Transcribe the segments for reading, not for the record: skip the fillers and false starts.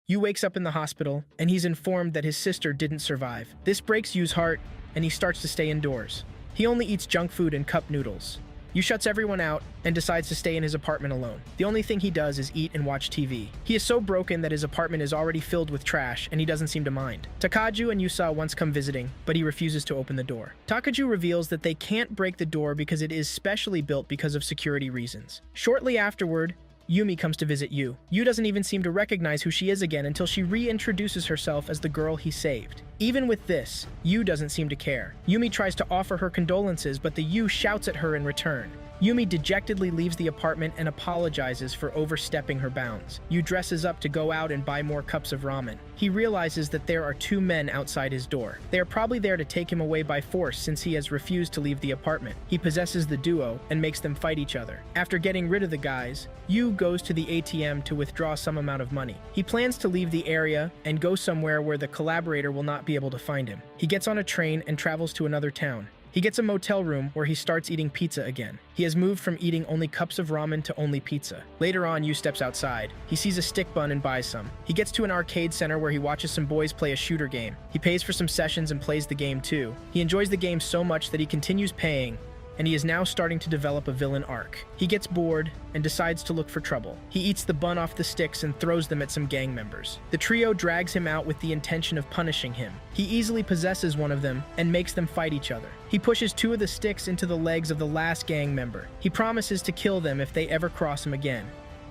Yu wakes up in the hospital, and he's informed that his sister didn't survive. This breaks Yu's heart, and he starts to stay indoors. He only eats junk food and cup noodles. Yu shuts everyone out and decides to stay in his apartment alone. The only thing he does is eat and watch TV. He is so broken that his apartment is already filled with trash, and he doesn't seem to mind. Takaju and Yusa once come visiting, but he refuses to open the door. Takaju reveals that they can't break the door because it is specially built because of security reasons. Shortly afterward, Yumi comes to visit Yu. Yu doesn't even seem to recognize who she is again until she reintroduces herself as the girl he saved. Even with this, Yu doesn't seem to care. Yumi tries to offer her condolences, but the Yu shouts at her in return. Yumi dejectedly leaves the apartment and apologizes for overstepping her bounds. Yu dresses up to go out and buy more cups of ramen. He realizes that there are two men outside his door. They are probably there to take him away by force since he has refused to leave the apartment. He possesses the duo and makes them fight each other. After getting rid of the guys, Yu goes to the ATM to withdraw some amount of money. He plans to leave the area and go somewhere where the collaborator will not be able to find him. He gets on a train and travels to another town. He gets a motel room where he starts eating pizza again. He has moved from eating only cups of ramen to only pizza. Later on, Yu steps outside. He sees a stick bun and buys some. He gets to an arcade center where he watches some boys play a shooter game. He pays for some sessions and plays the game too. He enjoys the game so much that he continues paying, and he is now starting to develop a villain arc. He gets bored and decides to look for trouble. He eats the bun off the sticks and throws them at some gang members. The trio drags him out with the intention of punishing him. He easily possesses one of them and makes them fight each other. He pushes two of the sticks into the legs of the last gang member. He promises to kill them if they ever cross him again.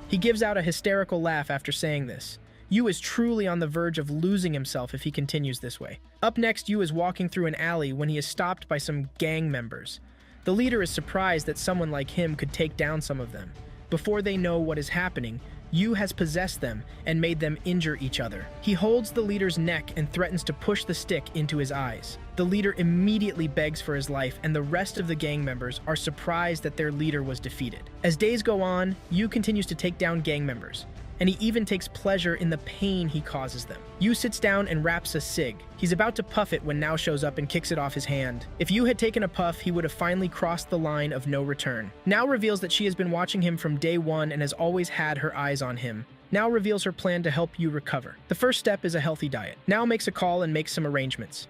He gives out a hysterical laugh after saying this. Yu is truly on the verge of losing himself if he continues this way. Up next, Yu is walking through an alley when he is stopped by some gang members. The leader is surprised that someone like him could take down some of them. Before they know what is happening, Yu has possessed them and made them injure each other. He holds the leader's neck and threatens to push the stick into his eyes. The leader immediately begs for his life, and the rest of the gang members are surprised that their leader was defeated. As days go on, Yu continues to take down gang members, and he even takes pleasure in the pain he causes them. Yu sits down and wraps a cig. He's about to puff it when Now shows up and kicks it off his hand. If Yu had taken a puff, he would have finally crossed the line of no return. Now reveals that she has been watching him from day one and has always had her eyes on him. Now reveals her plan to help Yu recover. The first step is a healthy diet. Now makes a call and makes some arrangements.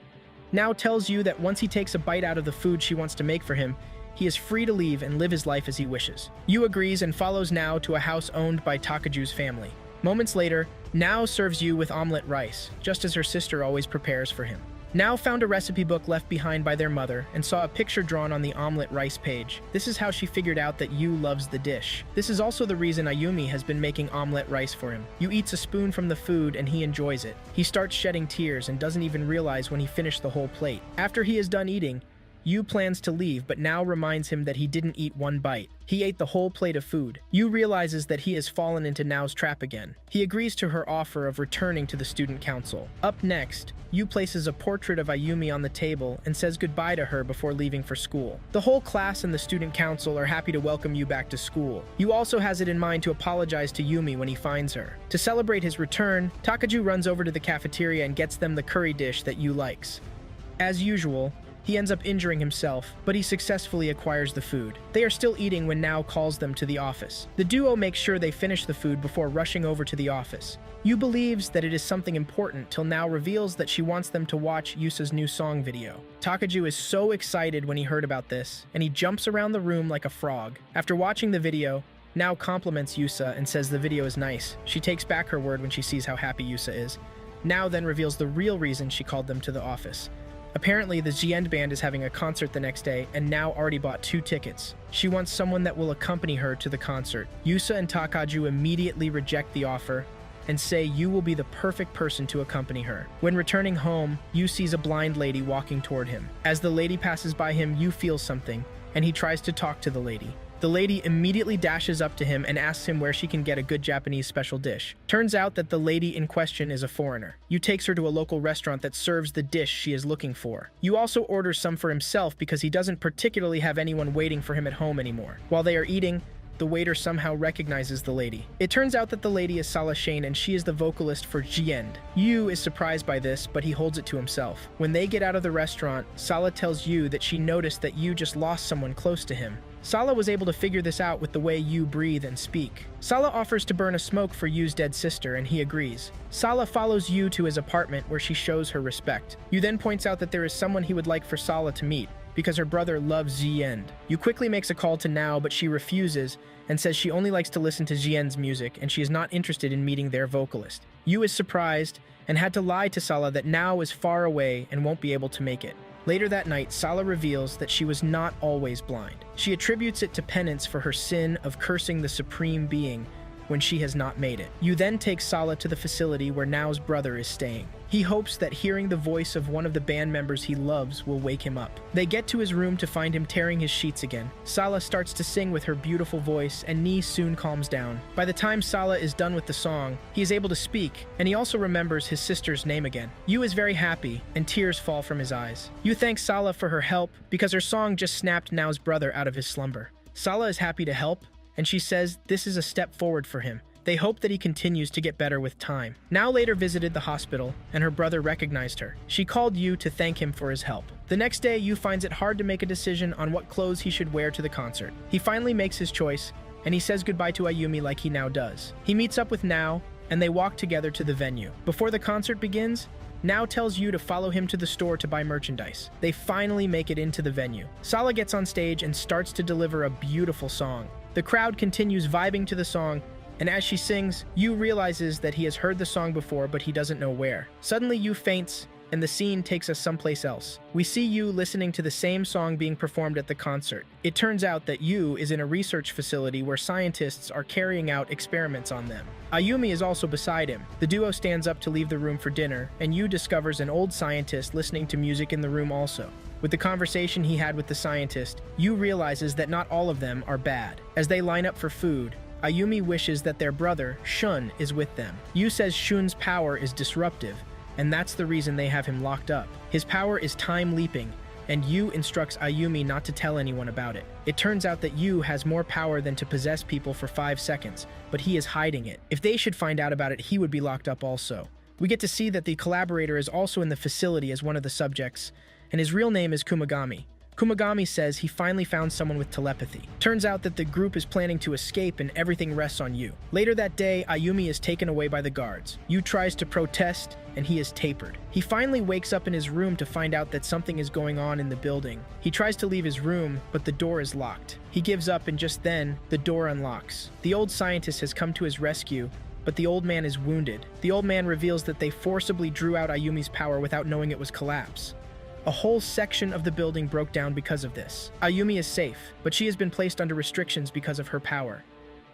Now tells Yu that once he takes a bite out of the food she wants to make for him, he is free to leave and live his life as he wishes. Yu agrees and follows Now to a house owned by Takaju's family. Moments later, Now serves Yu with omelet rice, just as her sister always prepares for him. Now found a recipe book left behind by their mother and saw a picture drawn on the omelet rice page. This is how she figured out that Yu loves the dish. This is also the reason Ayumi has been making omelet rice for him. Yu eats a spoon from the food and he enjoys it. He starts shedding tears and doesn't even realize when he finished the whole plate. After he is done eating, Yu plans to leave, but Now reminds him that he didn't eat one bite. He ate the whole plate of food. Yu realizes that he has fallen into Nao's trap again. He agrees to her offer of returning to the student council. Up next, Yu places a portrait of Ayumi on the table and says goodbye to her before leaving for school. The whole class and the student council are happy to welcome Yu back to school. Yu also has it in mind to apologize to Yumi when he finds her. To celebrate his return, Takaju runs over to the cafeteria and gets them the curry dish that Yu likes. As usual, he ends up injuring himself, but he successfully acquires the food. They are still eating when Now calls them to the office. The duo makes sure they finish the food before rushing over to the office. Yu believes that it is something important till Now reveals that she wants them to watch Yusa's new song video. Takaju is so excited when he heard about this, and he jumps around the room like a frog. After watching the video, Now compliments Yusa and says the video is nice. She takes back her word when she sees how happy Yusa is. Now then reveals the real reason she called them to the office. Apparently, the Jiend band is having a concert the next day and Now already bought 2 tickets. She wants someone that will accompany her to the concert. Yusa and Takaju immediately reject the offer and say Yu will be the perfect person to accompany her. When returning home, Yu sees a blind lady walking toward him. As the lady passes by him, Yu feels something, and he tries to talk to the lady. The lady immediately dashes up to him and asks him where she can get a good Japanese special dish. Turns out that the lady in question is a foreigner. Yu takes her to a local restaurant that serves the dish she is looking for. Yu also orders some for himself because he doesn't particularly have anyone waiting for him at home anymore. While they are eating, the waiter somehow recognizes the lady. It turns out that the lady is Sala Shane and she is the vocalist for Jiend. Yu is surprised by this, but he holds it to himself. When they get out of the restaurant, Sala tells Yu that she noticed that Yu just lost someone close to him. Sala was able to figure this out with the way Yu breathe and speak. Sala offers to burn a smoke for Yu's dead sister, and he agrees. Sala follows Yu to his apartment where she shows her respect. Yu then points out that there is someone he would like for Sala to meet, because her brother loves Ziyend. Yu quickly makes a call to Nao, but she refuses and says she only likes to listen to Ziyend's music and she is not interested in meeting their vocalist. Yu is surprised and had to lie to Sala that Nao is far away and won't be able to make it. Later that night, Sala reveals that she was not always blind. She attributes it to penance for her sin of cursing the Supreme Being when she has not made it. Yu then takes Sala to the facility where Nao's brother is staying. He hopes that hearing the voice of one of the band members he loves will wake him up. They get to his room to find him tearing his sheets again. Sala starts to sing with her beautiful voice, and Ni soon calms down. By the time Sala is done with the song, he is able to speak, and he also remembers his sister's name again. Yu is very happy, and tears fall from his eyes. Yu thanks Sala for her help because her song just snapped Nao's brother out of his slumber. Sala is happy to help, and she says this is a step forward for him. They hope that he continues to get better with time. Nao later visited the hospital, and her brother recognized her. She called Yu to thank him for his help. The next day, Yu finds it hard to make a decision on what clothes he should wear to the concert. He finally makes his choice, and he says goodbye to Ayumi like he now does. He meets up with Nao, and they walk together to the venue. Before the concert begins, Nao tells Yu to follow him to the store to buy merchandise. They finally make it into the venue. Sala gets on stage and starts to deliver a beautiful song. The crowd continues vibing to the song, and as she sings, Yu realizes that he has heard the song before, but he doesn't know where. Suddenly, Yu faints, and the scene takes us someplace else. We see Yu listening to the same song being performed at the concert. It turns out that Yu is in a research facility where scientists are carrying out experiments on them. Ayumi is also beside him. The duo stands up to leave the room for dinner, and Yu discovers an old scientist listening to music in the room also. With the conversation he had with the scientist, Yu realizes that not all of them are bad. As they line up for food, Ayumi wishes that their brother, Shun, is with them. Yu says Shun's power is disruptive, and that's the reason they have him locked up. His power is time leaping, and Yu instructs Ayumi not to tell anyone about it. It turns out that Yu has more power than to possess people for 5 seconds, but he is hiding it. If they should find out about it, he would be locked up also. We get to see that the collaborator is also in the facility as one of the subjects, and his real name is Kumagami. Kumagami says he finally found someone with telepathy. Turns out that the group is planning to escape and everything rests on Yu. Later that day, Ayumi is taken away by the guards. Yu tries to protest, and he is tapered. He finally wakes up in his room to find out that something is going on in the building. He tries to leave his room, but the door is locked. He gives up, and just then, the door unlocks. The old scientist has come to his rescue, but the old man is wounded. The old man reveals that they forcibly drew out Ayumi's power without knowing it was collapse. A whole section of the building broke down because of this. Ayumi is safe, but she has been placed under restrictions because of her power.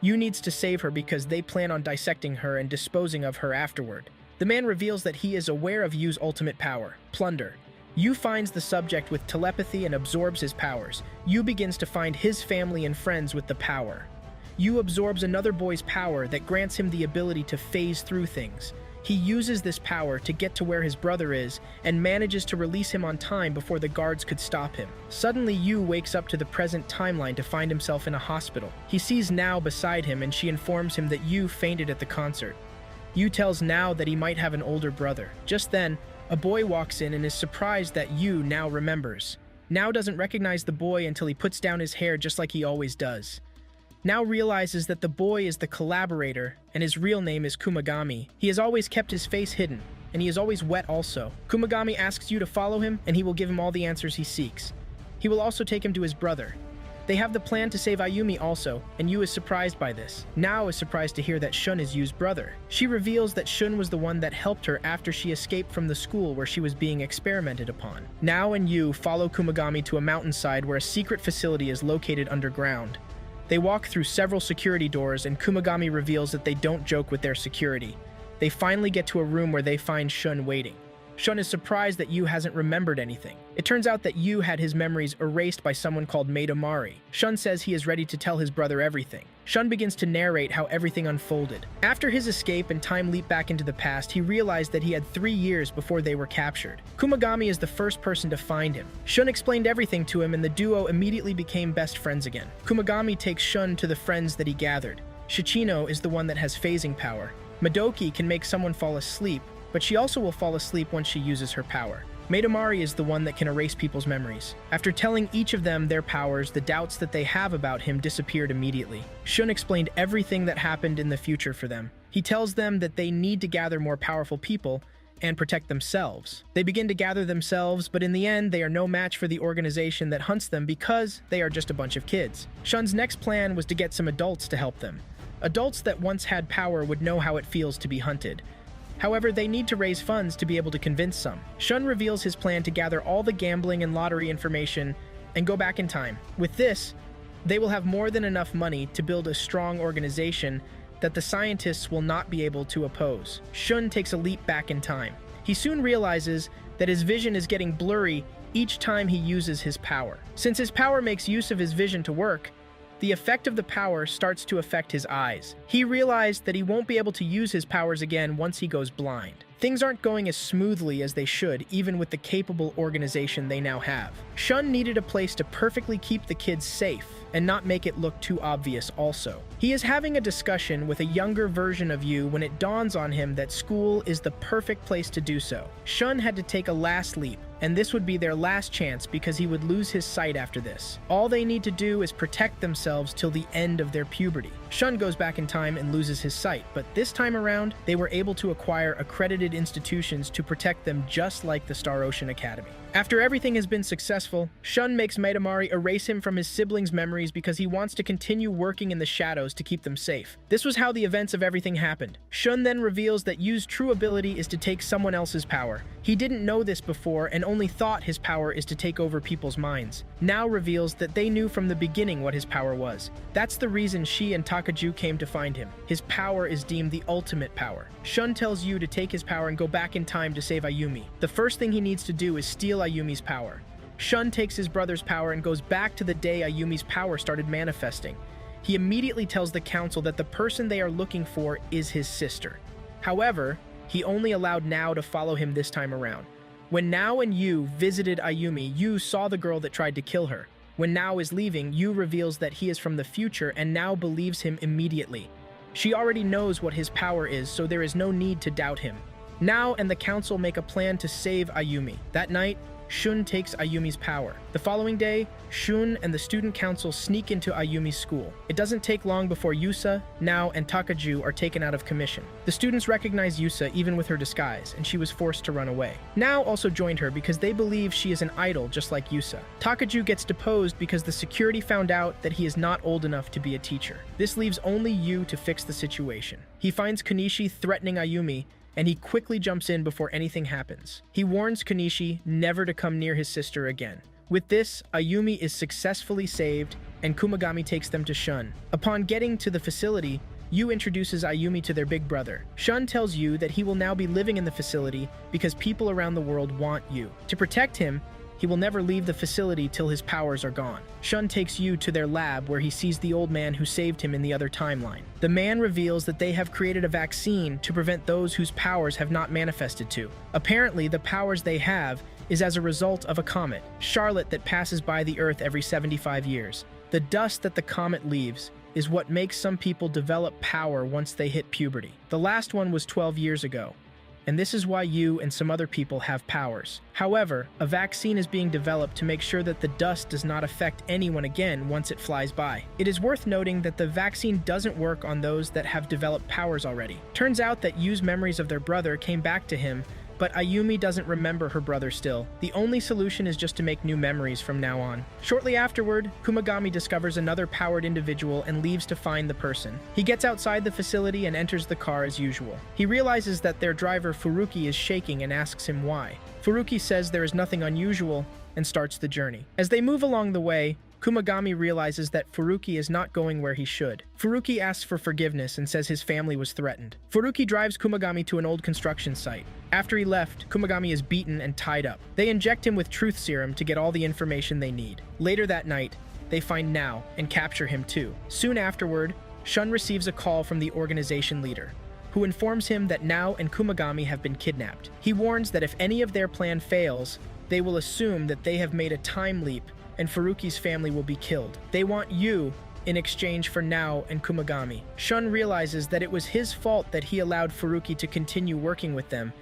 Yu needs to save her because they plan on dissecting her and disposing of her afterward. The man reveals that he is aware of Yu's ultimate power, plunder. Yu finds the subject with telepathy and absorbs his powers. Yu begins to find his family and friends with the power. Yu absorbs another boy's power that grants him the ability to phase through things. He uses this power to get to where his brother is and manages to release him on time before the guards could stop him. Suddenly, Yu wakes up to the present timeline to find himself in a hospital. He sees Nao beside him and she informs him that Yu fainted at the concert. Yu tells Nao that he might have an older brother. Just then, a boy walks in and is surprised that Yu now remembers. Nao doesn't recognize the boy until he puts down his hair just like he always does. Nao realizes that the boy is the collaborator, and his real name is Kumagami. He has always kept his face hidden, and he is always wet also. Kumagami asks Yu to follow him, and he will give him all the answers he seeks. He will also take him to his brother. They have the plan to save Ayumi also, and Yu is surprised by this. Nao is surprised to hear that Shun is Yu's brother. She reveals that Shun was the one that helped her after she escaped from the school where she was being experimented upon. Nao and Yu follow Kumagami to a mountainside where a secret facility is located underground. They walk through several security doors, and Kumagami reveals that they don't joke with their security. They finally get to a room where they find Shun waiting. Shun is surprised that Yu hasn't remembered anything. It turns out that Yu had his memories erased by someone called Maidamari. Shun says he is ready to tell his brother everything. Shun begins to narrate how everything unfolded. After his escape and time leap back into the past, he realized that he had 3 years before they were captured. Kumagami is the first person to find him. Shun explained everything to him, and the duo immediately became best friends again. Kumagami takes Shun to the friends that he gathered. Shichino is the one that has phasing power. Madoki can make someone fall asleep, but she also will fall asleep once she uses her power. Maidamari is the one that can erase people's memories. After telling each of them their powers, the doubts that they have about him disappeared immediately. Shun explained everything that happened in the future for them. He tells them that they need to gather more powerful people and protect themselves. They begin to gather themselves, but in the end, they are no match for the organization that hunts them because they are just a bunch of kids. Shun's next plan was to get some adults to help them. Adults that once had power would know how it feels to be hunted. However, they need to raise funds to be able to convince some. Shun reveals his plan to gather all the gambling and lottery information and go back in time. With this, they will have more than enough money to build a strong organization that the scientists will not be able to oppose. Shun takes a leap back in time. He soon realizes that his vision is getting blurry each time he uses his power. Since his power makes use of his vision to work, the effect of the power starts to affect his eyes. He realized that he won't be able to use his powers again once he goes blind. Things aren't going as smoothly as they should, even with the capable organization they now have. Shun needed a place to perfectly keep the kids safe and not make it look too obvious also. He is having a discussion with a younger version of you when it dawns on him that school is the perfect place to do so. Shun had to take a last leap, and this would be their last chance because he would lose his sight after this. All they need to do is protect themselves till the end of their puberty. Shun goes back in time and loses his sight, but this time around, they were able to acquire accredited institutions to protect them just like the Star Ocean Academy. After everything has been successful, Shun makes Maidamari erase him from his siblings' memories because he wants to continue working in the shadows to keep them safe. This was how the events of everything happened. Shun then reveals that Yu's true ability is to take someone else's power. He didn't know this before and only thought his power is to take over people's minds. Now reveals that they knew from the beginning what his power was. That's the reason she and Takaju came to find him. His power is deemed the ultimate power. Shun tells Yu to take his power and go back in time to save Ayumi. The first thing he needs to do is steal Ayumi's power. Shun takes his brother's power and goes back to the day Ayumi's power started manifesting. He immediately tells the council that the person they are looking for is his sister. However, he only allowed Nao to follow him this time around. When Nao and Yu visited Ayumi, Yu saw the girl that tried to kill her. When Nao is leaving, Yu reveals that he is from the future and Nao believes him immediately. She already knows what his power is, so there is no need to doubt him. Nao and the council make a plan to save Ayumi. That night, Shun takes Ayumi's power. The following day, Shun and the student council sneak into Ayumi's school. It doesn't take long before Yusa, Nao, and Takaju are taken out of commission. The students recognize Yusa even with her disguise, and she was forced to run away. Nao also joined her because they believe she is an idol just like Yusa. Takaju gets deposed because the security found out that he is not old enough to be a teacher. This leaves only Yu to fix the situation. He finds Konishi threatening Ayumi, and he quickly jumps in before anything happens. He warns Konishi never to come near his sister again. With this, Ayumi is successfully saved, and Kumagami takes them to Shun. Upon getting to the facility, Yu introduces Ayumi to their big brother. Shun tells Yu that he will now be living in the facility because people around the world want Yu. To protect him, he will never leave the facility till his powers are gone. Shun takes Yu to their lab where he sees the old man who saved him in the other timeline. The man reveals that they have created a vaccine to prevent those whose powers have not manifested to. Apparently, the powers they have is as a result of a comet, Charlotte, that passes by the Earth every 75 years. The dust that the comet leaves is what makes some people develop power once they hit puberty. The last one was 12 years ago, and this is why Yu and some other people have powers. However, a vaccine is being developed to make sure that the dust does not affect anyone again once it flies by. It is worth noting that the vaccine doesn't work on those that have developed powers already. Turns out that Yu's memories of their brother came back to him, but Ayumi doesn't remember her brother still. The only solution is just to make new memories from now on. Shortly afterward, Kumagami discovers another powered individual and leaves to find the person. He gets outside the facility and enters the car as usual. He realizes that their driver Furuki is shaking and asks him why. Furuki says there is nothing unusual and starts the journey. As they move along the way, Kumagami realizes that Furuki is not going where he should. Furuki asks for forgiveness and says his family was threatened. Furuki drives Kumagami to an old construction site. After he left, Kumagami is beaten and tied up. They inject him with truth serum to get all the information they need. Later that night, they find Nao and capture him too. Soon afterward, Shun receives a call from the organization leader, who informs him that Nao and Kumagami have been kidnapped. He warns that if any of their plan fails, they will assume that they have made a time leap and Furuki's family will be killed. They want Yu in exchange for Nao and Kumagami. Shun realizes that it was his fault that he allowed Furuki to continue working with them,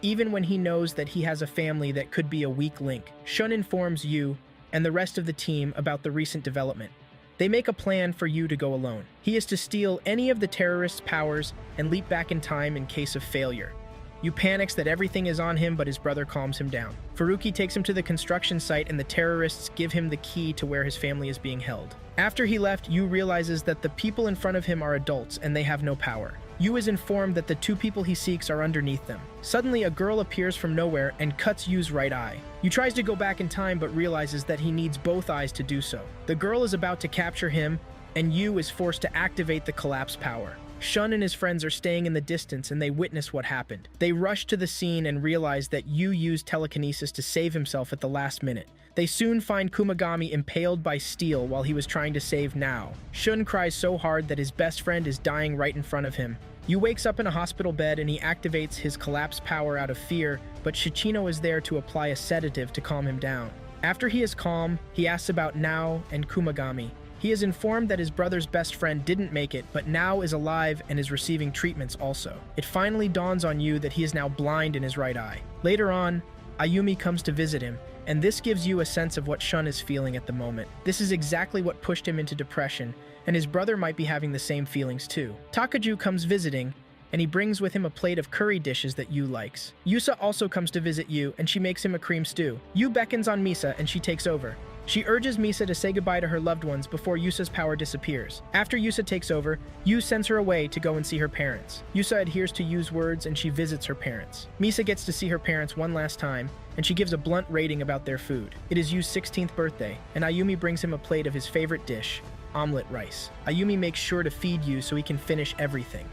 even when he knows that he has a family that could be a weak link. Shun informs Yu and the rest of the team about the recent development. They make a plan for Yu to go alone. He is to steal any of the terrorists' powers and leap back in time in case of failure. Yu panics that everything is on him, but his brother calms him down. Furuki takes him to the construction site and the terrorists give him the key to where his family is being held. After he left, Yu realizes that the people in front of him are adults and they have no power. Yu is informed that the two people he seeks are underneath them. Suddenly, a girl appears from nowhere and cuts Yu's right eye. Yu tries to go back in time but realizes that he needs both eyes to do so. The girl is about to capture him, and Yu is forced to activate the collapse power. Shun and his friends are staying in the distance and they witness what happened. They rush to the scene and realize that Yu used telekinesis to save himself at the last minute. They soon find Kumagami impaled by steel while he was trying to save Nao. Shun cries so hard that his best friend is dying right in front of him. Yu wakes up in a hospital bed and he activates his collapse power out of fear, but Shichino is there to apply a sedative to calm him down. After he is calm, he asks about Nao and Kumagami. He is informed that his brother's best friend didn't make it, but Nao is alive and is receiving treatments also. It finally dawns on Yu that he is now blind in his right eye. Later on, Ayumi comes to visit him, and this gives Yu a sense of what Shun is feeling at the moment. This is exactly what pushed him into depression, and his brother might be having the same feelings too. Takaju comes visiting, and he brings with him a plate of curry dishes that Yu likes. Yusa also comes to visit Yu, and she makes him a cream stew. Yu beckons on Misa, and she takes over. She urges Misa to say goodbye to her loved ones before Yusa's power disappears. After Yusa takes over, Yu sends her away to go and see her parents. Yusa adheres to Yu's words and she visits her parents. Misa gets to see her parents one last time, and she gives a blunt rating about their food. It is Yu's 16th birthday, and Ayumi brings him a plate of his favorite dish, omelet rice. Ayumi makes sure to feed Yu so he can finish everything.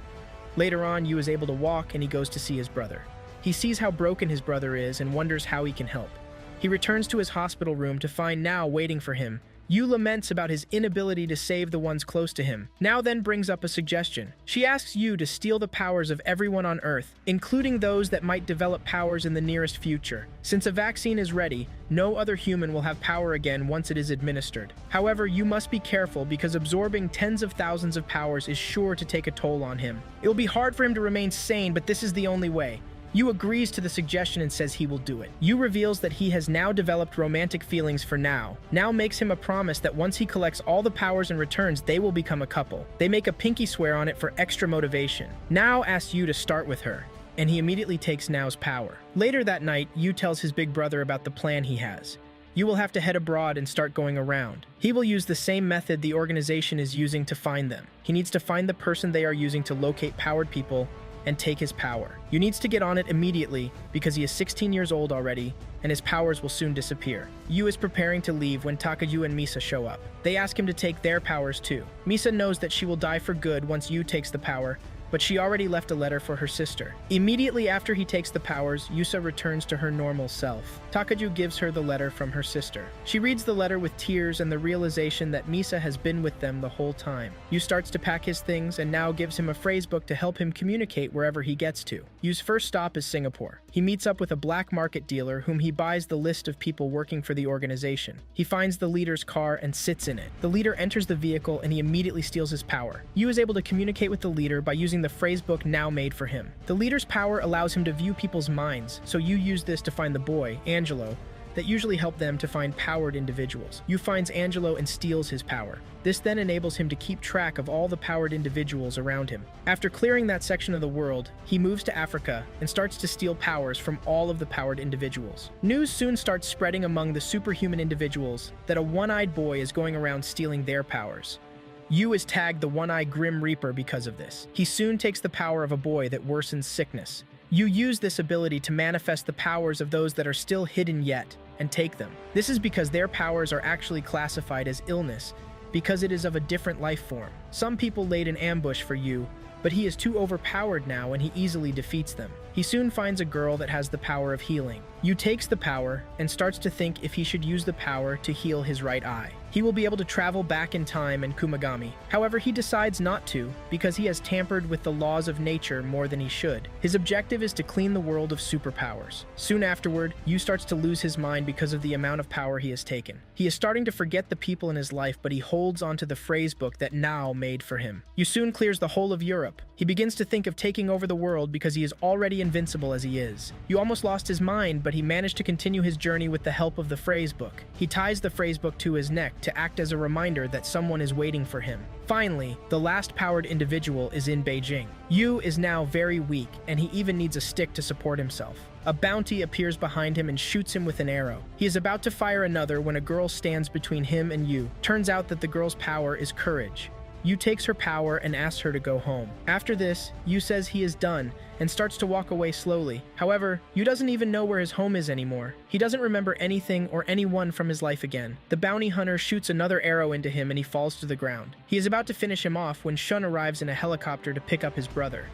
Later on, Yu is able to walk and he goes to see his brother. He sees how broken his brother is and wonders how he can help. He returns to his hospital room to find Nao waiting for him. Yu laments about his inability to save the ones close to him. Nao then brings up a suggestion. She asks Yu to steal the powers of everyone on Earth, including those that might develop powers in the nearest future. Since a vaccine is ready, no other human will have power again once it is administered. However, Yu must be careful because absorbing tens of thousands of powers is sure to take a toll on him. It will be hard for him to remain sane, but this is the only way. Yu agrees to the suggestion and says he will do it. Yu reveals that he has now developed romantic feelings for Nao. Nao makes him a promise that once he collects all the powers and returns, they will become a couple. They make a pinky swear on it for extra motivation. Nao asks Yu to start with her, and he immediately takes Nao's power. Later that night, Yu tells his big brother about the plan he has. Yu will have to head abroad and start going around. He will use the same method the organization is using to find them. He needs to find the person they are using to locate powered people and take his power. Yu needs to get on it immediately because he is 16 years old already and his powers will soon disappear. Yu is preparing to leave when Takaju and Misa show up. They ask him to take their powers too. Misa knows that she will die for good once Yu takes the power, but she already left a letter for her sister. Immediately after he takes the powers, Yusa returns to her normal self. Takaju gives her the letter from her sister. She reads the letter with tears and the realization that Misa has been with them the whole time. Yu starts to pack his things and now gives him a phrase book to help him communicate wherever he gets to. Yu's first stop is Singapore. He meets up with a black market dealer whom he buys the list of people working for the organization. He finds the leader's car and sits in it. The leader enters the vehicle and he immediately steals his power. Yu is able to communicate with the leader by using the phrase book Nao made for him. The leader's power allows him to view people's minds, so Yu used this to find the boy, Angelo, that usually help them to find powered individuals. Yu finds Angelo and steals his power. This then enables him to keep track of all the powered individuals around him. After clearing that section of the world, he moves to Africa and starts to steal powers from all of the powered individuals. News soon starts spreading among the superhuman individuals that a one-eyed boy is going around stealing their powers. Yu is tagged the One-Eyed Grim Reaper because of this. He soon takes the power of a boy that worsens sickness. Yu used this ability to manifest the powers of those that are still hidden yet, and take them. This is because their powers are actually classified as illness, because it is of a different life form. Some people laid an ambush for Yu, but he is too overpowered now and he easily defeats them. He soon finds a girl that has the power of healing. Yu takes the power and starts to think if he should use the power to heal his right eye. He will be able to travel back in time and Kumagami. However, he decides not to because he has tampered with the laws of nature more than he should. His objective is to clean the world of superpowers. Soon afterward, Yu starts to lose his mind because of the amount of power he has taken. He is starting to forget the people in his life, but he holds onto the phrase book that Nao made for him. Yu soon clears the whole of Europe, He begins to think of taking over the world because he is already invincible as he is. Yu almost lost his mind, but he managed to continue his journey with the help of the phrase book. He ties the phrase book to his neck to act as a reminder that someone is waiting for him. Finally, the last powered individual is in Beijing. Yu is now very weak, and he even needs a stick to support himself. A bounty appears behind him and shoots him with an arrow. He is about to fire another when a girl stands between him and Yu. Turns out that the girl's power is courage. Yu takes her power and asks her to go home. After this, Yu says he is done and starts to walk away slowly. However, Yu doesn't even know where his home is anymore. He doesn't remember anything or anyone from his life again. The bounty hunter shoots another arrow into him and he falls to the ground. He is about to finish him off when Shun arrives in a helicopter to pick up his brother.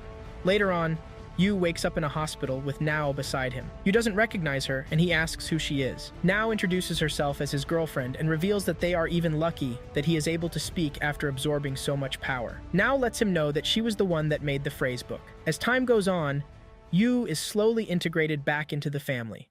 Later on, Yu wakes up in a hospital with Nao beside him. Yu doesn't recognize her, and he asks who she is. Nao introduces herself as his girlfriend and reveals that they are even lucky that he is able to speak after absorbing so much power. Nao lets him know that she was the one that made the phrase book. As time goes on, Yu is slowly integrated back into the family.